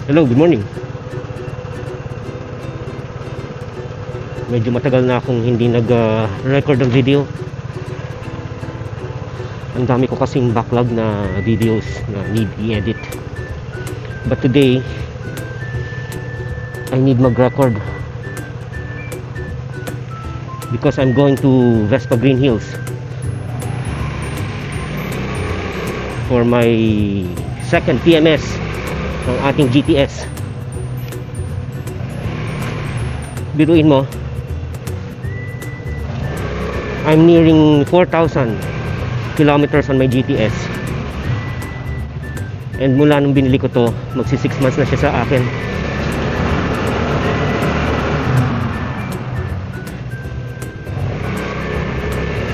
Hello, good morning. Medyo matagal na akong hindi nag-record ng video. Ang dami ko kasing backlog na videos na need i-edit. But today, I need mag-record because I'm going to Vespa Green Hills for my second PMS ng ating GTS. Biruin mo, I'm nearing 4,000 kilometers on my GTS, and mula nung binili ko to, magsi 6 months na siya sa akin.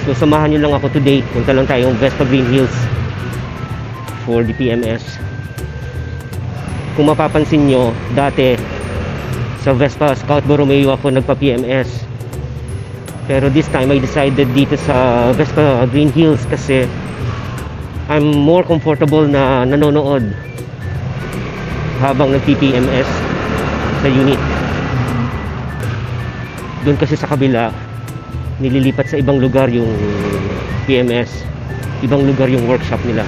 So samahan nyo lang ako today. Punta lang tayong Vespa Green Hills for the PMS. Kung mapapansin nyo, dati sa Vespa Scout Borromeo ako nagpa-PMS, pero this time I decided dito sa Vespa Green Hills kasi I'm more comfortable na nanonood habang nagpi-PMS sa unit. Doon kasi sa kabila, nililipat sa ibang lugar yung PMS, ibang lugar yung workshop nila.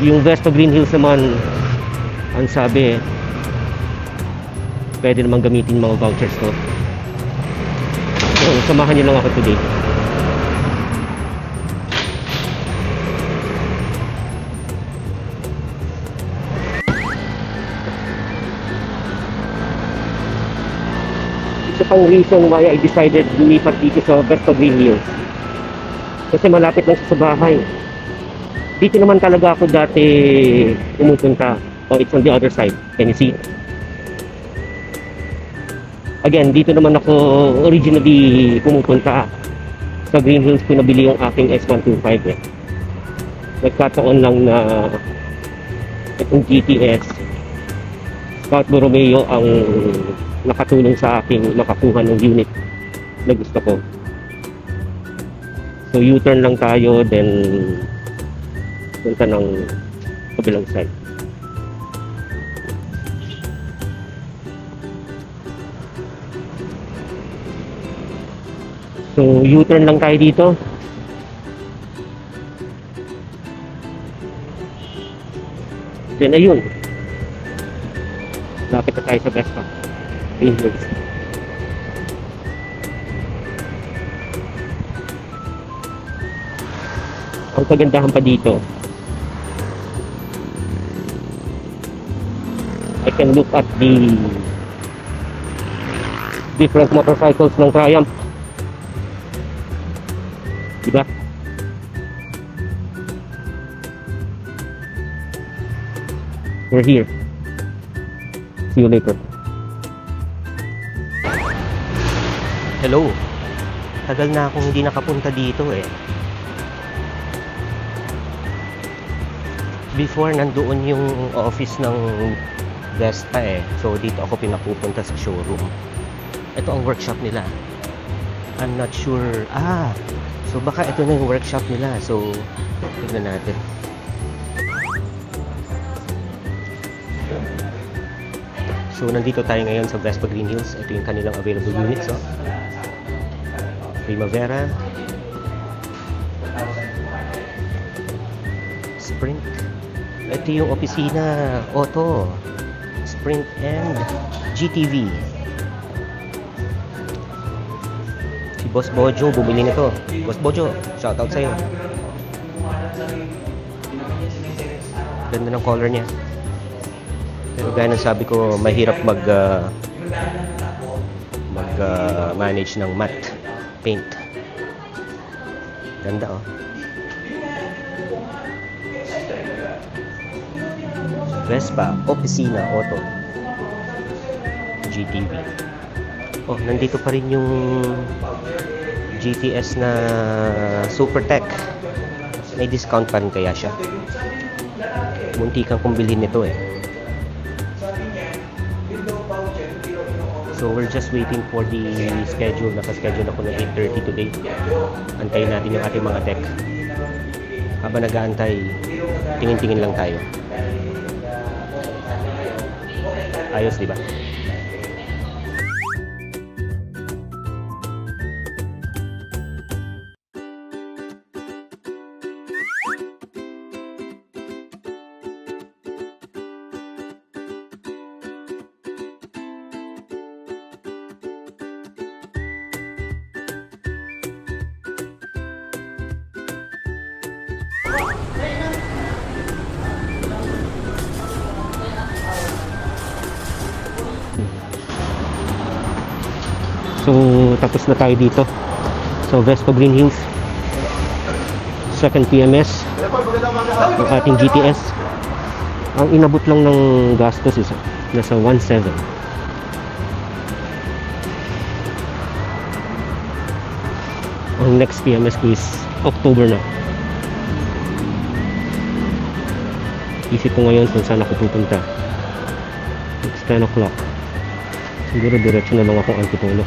Yung Vespa Green Hills naman, ang sabi, pwede naman gamitin mga vouchers ko. So, samahan nyo lang ako today. Isa pang reason why I decided lumipat dito sa Vespa Green Hills, kasi malapit lang sa bahay. Dito naman talaga ako dati pumupunta. Oh, it's on the other side. Can you see? Again, dito naman ako originally pumupunta. Sa Green Hills ko nabili yung aking S125 eh. Nagkataon lang na itong GTS Scout Borromeo ang nakatulong sa aking makakuha ng unit na gusto ko. So U-turn lang tayo, then punta ng kabilang side. So U-turn lang tayo dito. Then ayun, lapit na tayo sa Vespa Green Hills. Ang kagandahan pa dito, I can look at the different motorcycles ng Triumph. Diba? We're here. See you later. Hello. Tagal na akong hindi nakapunta dito eh. Before, nandoon yung office ng Vespa eh. So dito ako pinapupunta sa showroom. Ito ang workshop nila. I'm not sure. So baka ito na yung workshop nila. So tignan natin. So nandito tayo ngayon sa Vespa Green Hills. Ito yung kanilang available units. So Primavera, Sprint. Ito yung opisina Auto, Sprint and GTV. Si Boss Bojo bumili nito. Boss Bojo, shoutout sa'yo. Ganda ng color niya. Pero gaya ng sabi ko, mahirap manage ng matte paint. Ganda oh. Vespa Oficina Auto GTV. Oh, nandito pa rin yung GTS na Super Tech. May discount pa rin kaya siya. Muntikan kong bilhin nito eh. So we're just waiting for the schedule. Naka-schedule ako ng 8:30 today. Antayin natin yung ating mga tech. Habang nag-aantay, tingin-tingin lang tayo. Ayos, di ba? So, tapos na tayo dito. So, Vespa Green Hills. Second PMS. Ang ating GTS. Ang inabot lang ng gastos is nasa 1.7. Ang next PMS ko is October na. Isip ko ngayon kung saan ako pupunta. It's 10 o'clock. Siguro diretso na lang ako Antipolo.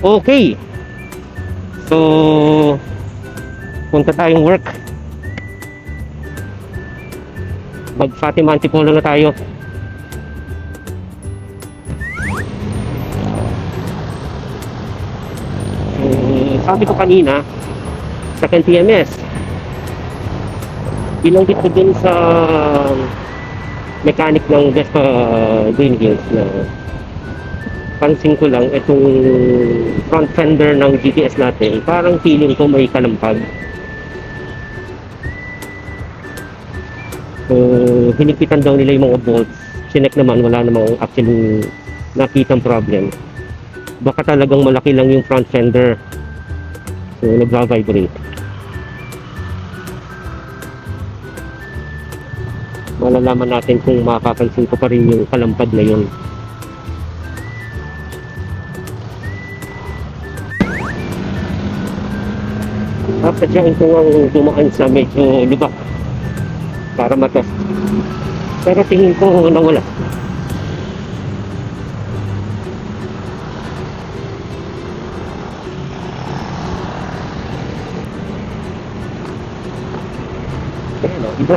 Okay. So, punta tayong work. Mag-Fatima Antipolo na tayo. Sabi ko kanina, second TMS. Binanggit ko din sa mechanic ng Vespa Green Hills na pansin ko lang itong front fender ng GTS natin, parang feeling ko may kalampag. So, hinipitan daw nila yung mga bolts. Sinek naman, wala namang actually nakitang problem. Baka talagang malaki lang yung front fender. So, nagva-vibrate. Malalaman natin kung makapansin ko pa rin yung kalampag na yun. Sadyain ko ang dumaan sa medyo lubak para matest. Pero tingin ko nawala. Ayan o, iba.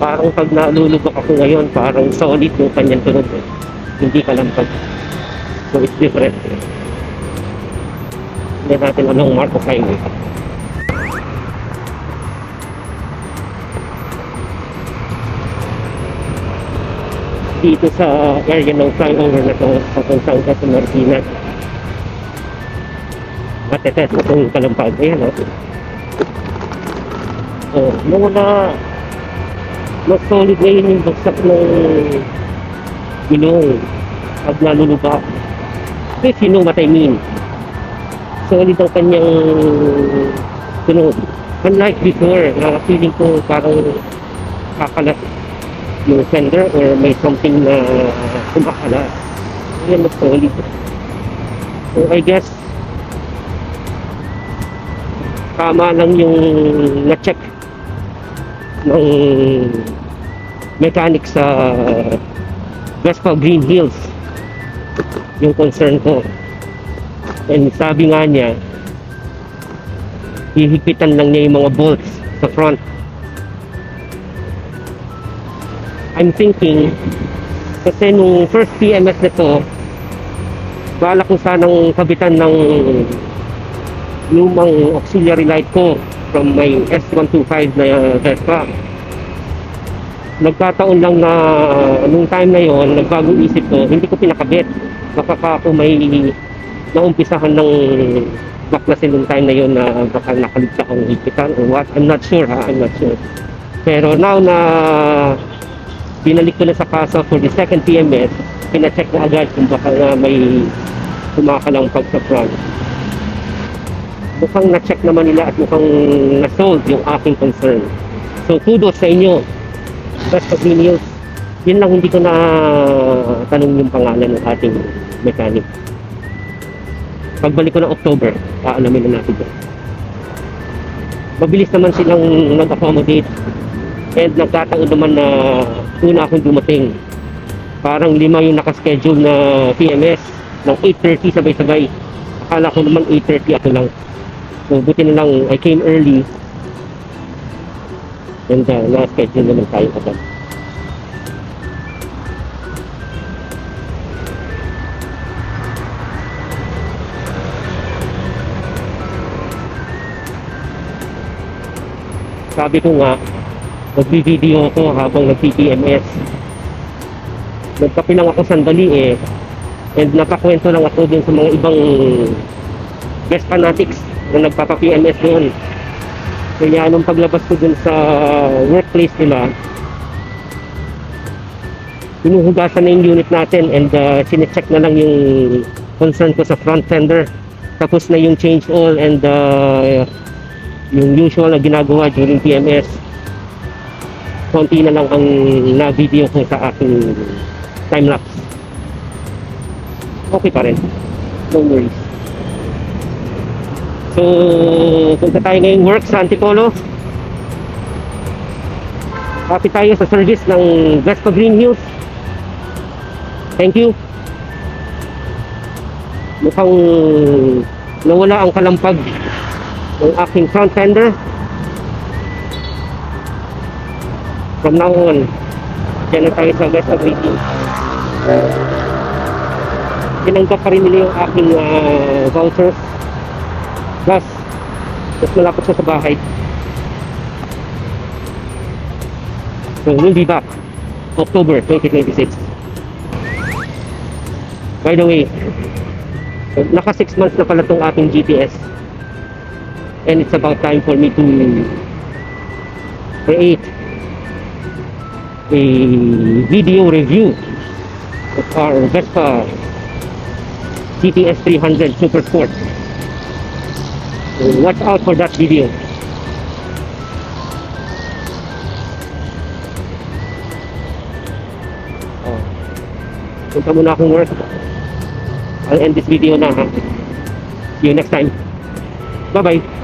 Parang pag nalulubak ako ngayon, parang solid yung kanyang tunog. Hindi kalampag. So it's different. Hindi natin anong mark of highway. Dito sa area ng flyover na ito, papuntang sa Marikina. Matetet ko itong kalampag. Ayan o. Oh, nawala. Mas solid ngayon yung bagsak ng ilong pag nalulubak. If you know what I mean. Solid ang kanyang tunog. Unlike before, na feeling ko parang kakalat yung fender or may something na kumakalat. Yan mas solid. So I guess tama lang yung na-check ng mechanic sa Vespa Green Hills yung concern ko. And sabi nga niya, hihigpitan lang niya yung mga bolts sa front. I'm thinking, kasi nung first PMS nito, bala ko sanang kabitan ng lumang auxiliary light ko from my S125 na Vespa. Nagkataon lang na nung time na yon, nagbagong isip ko, hindi ko pinakabit. Baka ako may naumpisahan ng baklasin nung time na yon na baka nakaligta akong higpitan or what. I'm not sure ha, I'm not sure. Pero now na binalik ko na sa casa for the second PMS, pina-check ko agad kung baka may kumakalampag sa front. mukhang na-check naman nila at mukhang na-solve yung aking concern. So kudos sa inyo. Best of News. Yun lang, hindi ko na tanong yung pangalan ng ating mechanic. Pagbalik ko ng October, aalamin na natin yun. Mabilis naman silang nag-accommodate and nagkataon naman na una akong dumating. Parang 5 yung nakaschedule na PMS ng 8:30 sabay-sabay. Akala ko naman 8:30 ako lang. So buti na lang I came early and na-schedule naman tayo agad. Sabi ko nga, magbi-video ako habang nag-PPMS. Nagkape lang ako sandali and nakakwento lang ako din sa mga ibang best fanatics na nagpapa-PMS doon. Kaya nung paglabas ko dun sa workplace nila, pinuhugasan na yung unit natin and sinecheck na lang yung concern ko sa front fender. Tapos na yung change oil and yung usual na ginagawa during PMS. Konti na lang ang na-video ko sa aking time-lapse. Okay pa rin. No worries. So, punta tayo ngayong work sa Antipolo. Happy tayo sa service ng Vespa Green Hills. Thank you. Mukhang nawala ang kalampag ng aking front fender. From now on, dyan na tayo sa Vespa Green Hills. Tinanggap pa rin nila yung aking vouchers. Plus, mas malapit siya sa bahay. So, we'll be back October 2026. By the way, naka 6 months na pala itong ating GPS. And it's about time for me to create a video review of our Vespa GTS 300 Super Sport. So watch out for that video. Punta muna akong work. I'll end this video na ha. See you next time. Bye bye.